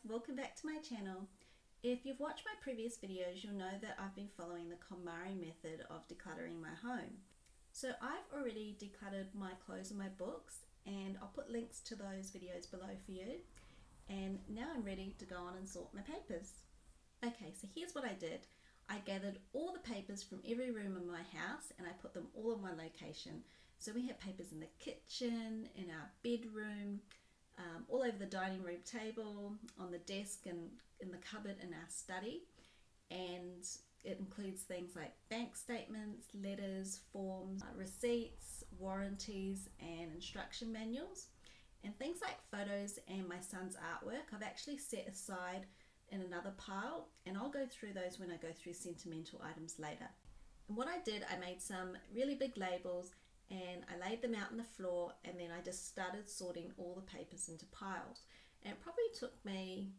welcome back to my channel. If you've watched my previous videos, you'll know that I've been following the KonMari method of decluttering my home. So I've already decluttered my clothes and my books, and I'll put links to those videos below for you. And now I'm ready to go on and sort my papers. Okay, so here's what I did. I gathered all the papers from every room in my house and I put them all in one location. So we have papers in the kitchen, in our bedroom, all over the dining room table, on the desk and in the cupboard in our study. And it includes things like bank statements, letters, forms, receipts, warranties and instruction manuals. And things like photos and my son's artwork I've actually set aside in another pile, and I'll go through those when I go through sentimental items later. And what I did, I made some really big labels and I laid them out on the floor, and then I just started sorting all the papers into piles. And it probably took me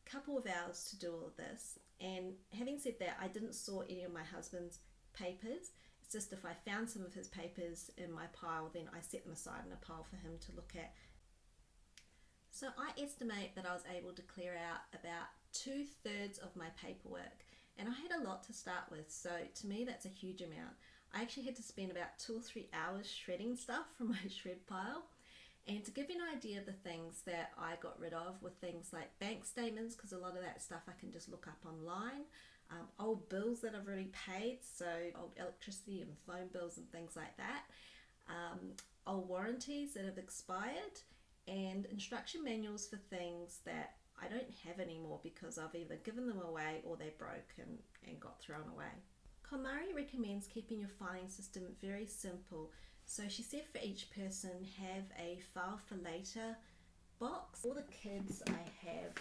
a couple of hours to do all of this. And having said that, I didn't sort any of my husband's papers. It's just if I found some of his papers in my pile, then I set them aside in a pile for him to look at. So I estimate that I was able to clear out about 2/3 of my paperwork, and I had a lot to start with, so to me that's a huge amount. I actually had to spend about 2 or 3 hours shredding stuff from my shred pile. And to give you an idea of the things that I got rid of were things like bank statements, because a lot of that stuff I can just look up online, old bills that I've already paid, so old electricity and phone bills and things like that, old warranties that have expired, and instruction manuals for things that I don't have anymore because I've either given them away or they broke and got thrown away. KonMari recommends keeping your filing system very simple. So she said for each person, have a file for later box. For the kids, I have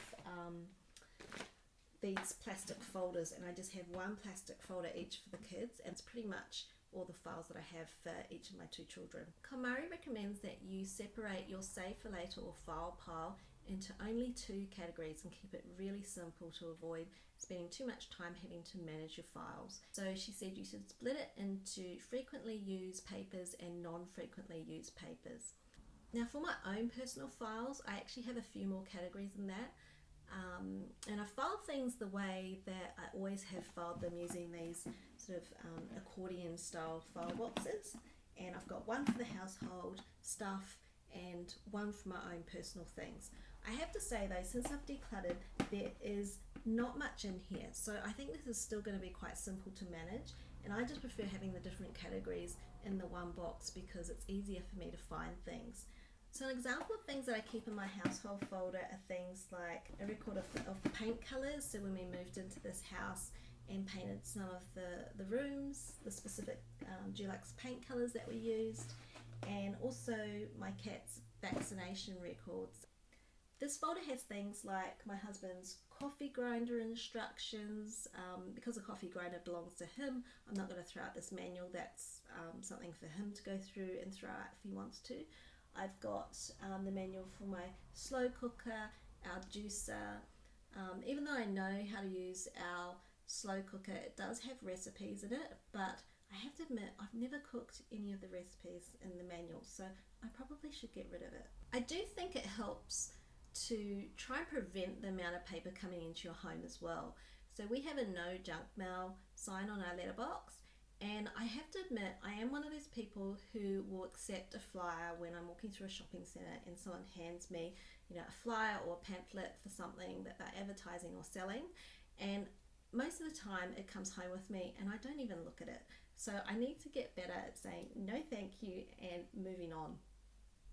these plastic folders, and I just have one plastic folder each for the kids, and it's pretty much all the files that I have for each of my 2 children. KonMari recommends that you separate your save for later or file pile into only 2 categories and keep it really simple to avoid spending too much time having to manage your files. So she said you should split it into frequently used papers and non-frequently used papers. Now for my own personal files, I actually have a few more categories than that. And I file things the way that I always have filed them, using these sort of accordion style file boxes. And I've got one for the household stuff and one for my own personal things. I have to say though, since I've decluttered, there is not much in here. So I think this is still going to be quite simple to manage. And I just prefer having the different categories in the one box because it's easier for me to find things. So an example of things that I keep in my household folder are things like a record of paint colours. So when we moved into this house and painted some of the rooms, the specific Dulux paint colours that we used, and also my cat's vaccination records. This folder has things like my husband's coffee grinder instructions. Because the coffee grinder belongs to him, I'm not going to throw out this manual. That's something for him to go through and throw out if he wants to. I've got the manual for my slow cooker, our juicer. Even though I know how to use our slow cooker, it does have recipes in it, but I have to admit I've never cooked any of the recipes in the manual, so I probably should get rid of it. I do think it helps to try and prevent the amount of paper coming into your home as well. So we have a no junk mail sign on our letterbox. And I have to admit, I am one of those people who will accept a flyer when I'm walking through a shopping centre and someone hands me, a flyer or a pamphlet for something that they're advertising or selling. And most of the time it comes home with me and I don't even look at it. So I need to get better at saying no thank you and moving on.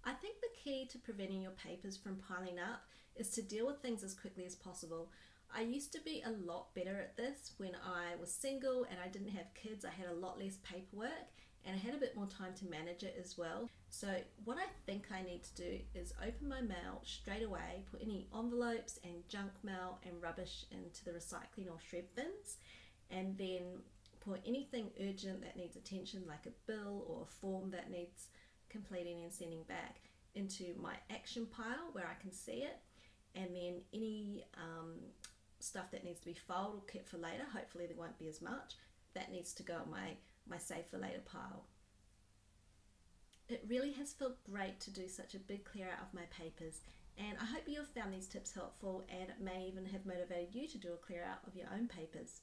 I think the key to preventing your papers from piling up is to deal with things as quickly as possible. I used to be a lot better at this when I was single and I didn't have kids. I had a lot less paperwork and I had a bit more time to manage it as well. So what I think I need to do is open my mail straight away, put any envelopes and junk mail and rubbish into the recycling or shred bins, and then put anything urgent that needs attention, like a bill or a form that needs completing and sending back, into my action pile where I can see it, and then any stuff that needs to be filed or kept for later, hopefully there won't be as much, that needs to go in my save for later pile. It really has felt great to do such a big clear out of my papers, And I hope you have found these tips helpful, and it may even have motivated you to do a clear out of your own papers.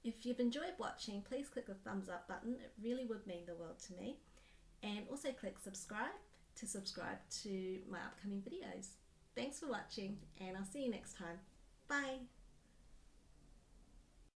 If you've enjoyed watching, please click the thumbs up button. It really would mean the world to me. And also click subscribe to subscribe to my upcoming videos. Thanks for watching, and I'll see you next time. Bye!